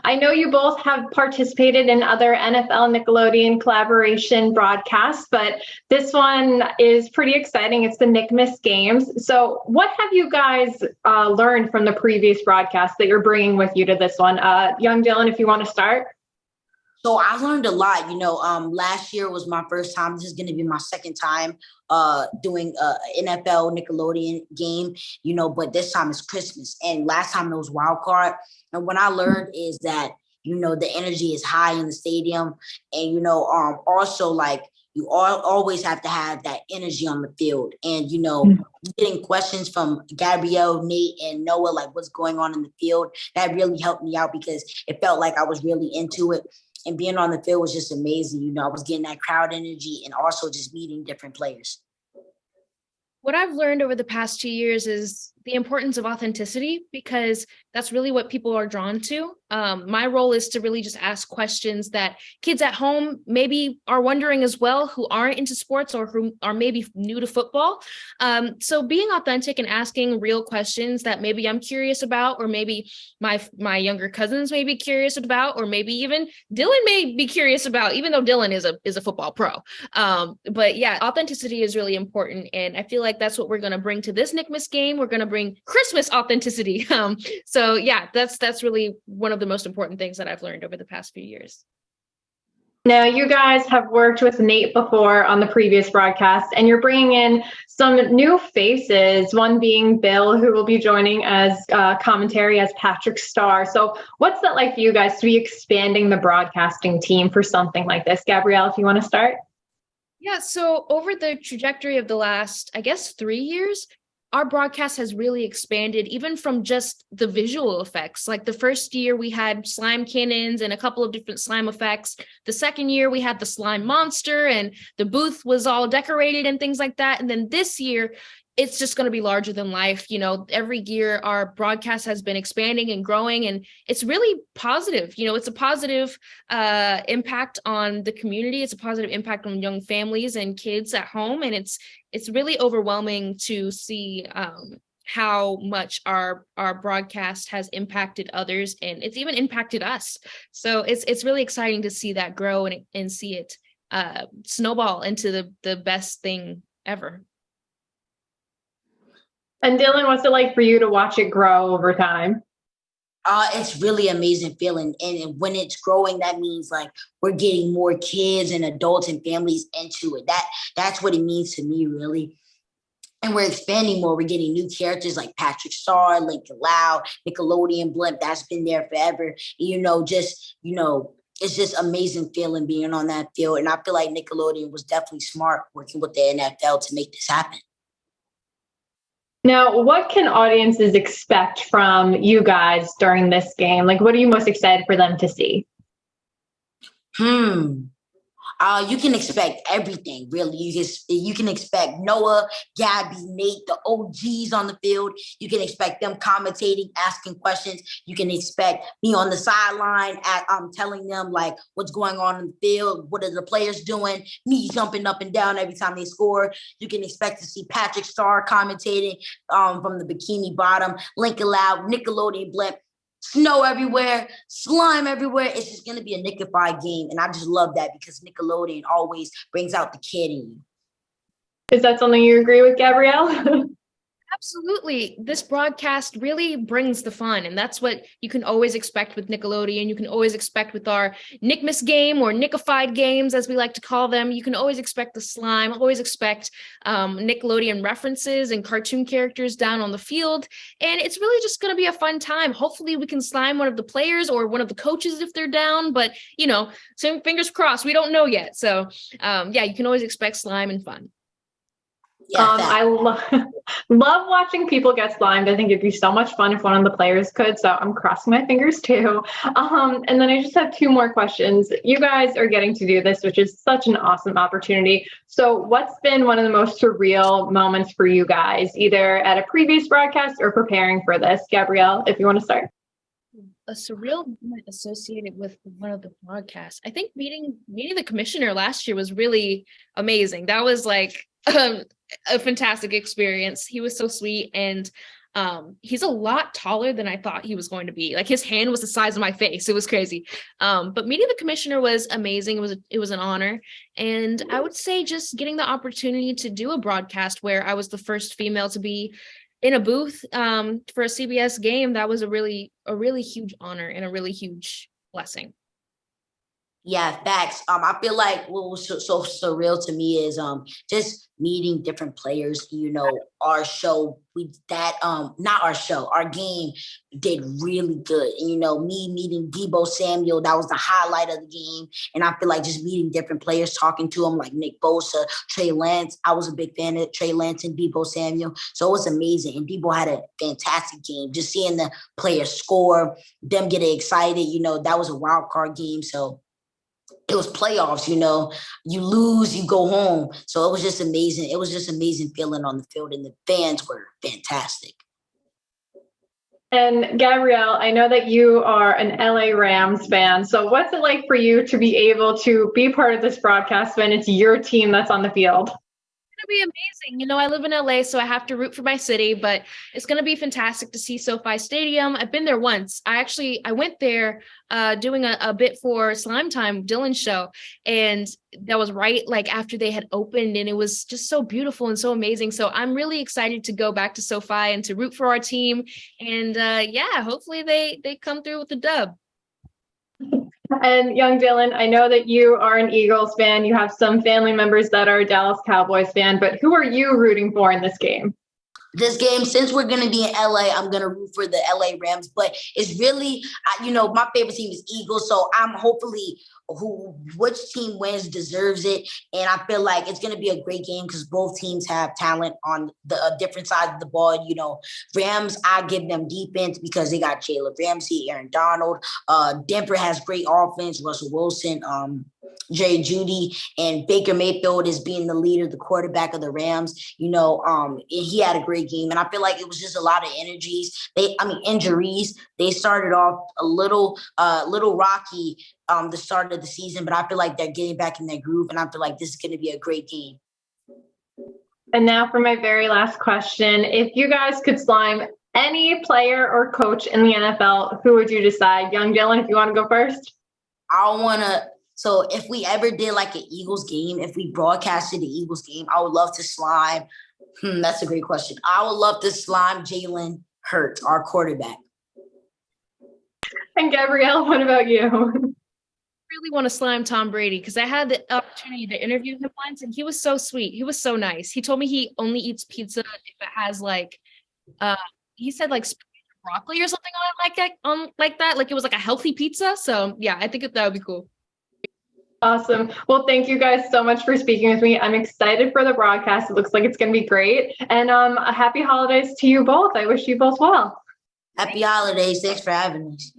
I know you both have participated in other NFL Nickelodeon collaboration broadcasts, but this one is pretty exciting. It's the Nickmas Games. So what have you guys learned from the previous broadcast that you're bringing with you to this one? Young Dylan, if you want to start. So I learned a lot. Last year was my first time. This is going to be my second time doing NFL Nickelodeon game, but this time it's Christmas. And last time it was Wild Card. And what I learned is that, the energy is high in the stadium. And, also like you always have to have that energy on the field. And, getting questions from Gabrielle, Nate, and Noah, like what's going on in the field, that really helped me out because it felt like I was really into it. And being on the field was just amazing. I was getting that crowd energy and also just meeting different players. What I've learned over the past 2 years is the importance of authenticity, because that's really what people are drawn to. My role is to really just ask questions that kids at home maybe are wondering as well, who aren't into sports or who are maybe new to football. So being authentic and asking real questions that maybe I'm curious about, or maybe my younger cousins may be curious about, or maybe even Dylan may be curious about, even though Dylan is a football pro. But yeah, authenticity is really important. And I feel like that's what we're going to bring to this Nickmas game. We're going to bring Christmas authenticity. So yeah, that's really one of the most important things that I've learned over the past few years. Now, you guys have worked with Nate before on the previous broadcast, and you're bringing in some new faces, one being Bill, who will be joining as commentary as Patrick Starr. So what's that like for you guys to be expanding the broadcasting team for something like this? Gabrielle, if you want to start. Yeah, so over the trajectory of the last, 3 years, our broadcast has really expanded, even from just the visual effects. Like the first year we had slime cannons and a couple of different slime effects. The second year we had the slime monster and the booth was all decorated and things like that. And then this year, it's just going to be larger than life. Every year our broadcast has been expanding and growing, and it's really positive. It's a positive impact on the community. It's a positive impact on young families and kids at home. And it's really overwhelming to see how much our broadcast has impacted others, and it's even impacted us. So it's really exciting to see that grow and see it snowball into the best thing ever. And Dylan, what's it like for you to watch it grow over time? It's really amazing feeling. And when it's growing, that means like we're getting more kids and adults and families into it. That's what it means to me, really. And we're expanding more. We're getting new characters like Patrick Starr, Lincoln Loud, Nickelodeon Blimp. That's been there forever. It's just amazing feeling being on that field. And I feel like Nickelodeon was definitely smart working with the NFL to make this happen. Now, what can audiences expect from you guys during this game? Like, what are you most excited for them to see? You can expect everything, really. You can expect Noah, Gabby, Nate, the OGs on the field. You can expect them commentating, asking questions. You can expect me on the sideline telling them like what's going on in the field, what are the players doing, me jumping up and down every time they score. You can expect to see Patrick Starr commentating from the Bikini Bottom, Lincoln Loud, Nickelodeon Blimp. Snow everywhere, slime everywhere. It's just going to be a Nickified game. And I just love that because Nickelodeon always brings out the kid in you. Is that something you agree with, Gabrielle? Absolutely. This broadcast really brings the fun, and that's what you can always expect with Nickelodeon. You can always expect with our Nickmas game, or Nickified games, as we like to call them. You can always expect the slime, always expect Nickelodeon references and cartoon characters down on the field. And it's really just going to be a fun time. Hopefully we can slime one of the players or one of the coaches if they're down, but so fingers crossed, we don't know yet. So you can always expect slime and fun. I love watching people get slimed. I think it'd be so much fun if one of the players could. So I'm crossing my fingers too. And then I just have two more questions. You guys are getting to do this, which is such an awesome opportunity. So what's been one of the most surreal moments for you guys, either at a previous broadcast or preparing for this? Gabrielle, if you want to start. A surreal moment associated with one of the podcasts. I think meeting the commissioner last year was really amazing. That was like a fantastic experience. He was so sweet, and He's a lot taller than I thought he was going to be. Like his hand was the size of my face. It was crazy. But meeting the commissioner was amazing. It was an honor. And I would say just getting the opportunity to do a broadcast where I was the first female to be in a booth for a CBS game, that was a really huge honor and a really huge blessing. Yeah, facts. I feel like what was so surreal to me is just meeting different players. You know, our show, not our show, our game did really good. And, you know, me meeting Deebo Samuel, that was the highlight of the game. And I feel like just meeting different players, talking to them like Nick Bosa, Trey Lance. I was a big fan of Trey Lance and Deebo Samuel. So it was amazing. And Deebo had a fantastic game. Just seeing the players score, them getting excited, you know, that was a wild card game. So it was playoffs, you know, you lose, you go home. So it was just amazing. It was just amazing feeling on the field, and the fans were fantastic. And Gabrielle, I know that you are an LA Rams fan. So what's it like for you to be able to be part of this broadcast when it's your team that's on the field? Be amazing. You know, I live in LA, so I have to root for my city, but it's going to be fantastic to see SoFi Stadium. I've been there once. I went there doing a bit for Slime Time, Dylan's show, and that was right like after they had opened, and it was just so beautiful and so amazing. So I'm really excited to go back to SoFi and to root for our team, and hopefully they come through with the dub. And young Dylan, I know that you are an Eagles fan. You have some family members that are a Dallas Cowboys fan, but who are you rooting for in this game? This game, since we're going to be in LA, I'm going to root for the LA Rams. But it's really, you know, my favorite team is Eagles. So I'm hopefully which team wins deserves it. And I feel like it's going to be a great game because both teams have talent on the different sides of the ball. You know, Rams, I give them defense because they got Jalen Ramsey, Aaron Donald. Denver has great offense, Russell Wilson, Jerry Jeudy, and Baker Mayfield is being the leader, the quarterback of the Rams. You know, he had a great game, and I feel like it was just a lot of injuries. They started off a little rocky the start of the season, but I feel like they're getting back in their groove, and I feel like this is going to be a great game. And now for my very last question: if you guys could slime any player or coach in the NFL, who would you decide? Young Dylan, if you want to go first. So if we ever did like an Eagles game, if we broadcasted the Eagles game, I would love to slime. That's a great question. I would love to slime Jalen Hurts, our quarterback. And Gabrielle, what about you? I really want to slime Tom Brady because I had the opportunity to interview him once, and he was so sweet. He was so nice. He told me he only eats pizza if it has like, he said like broccoli or something on like that. Like it was like a healthy pizza. So yeah, I think that would be cool. Awesome. Well, thank you guys so much for speaking with me. I'm excited for the broadcast. It looks like it's going to be great. And happy holidays to you both. I wish you both well. Happy holidays. Thanks for having us.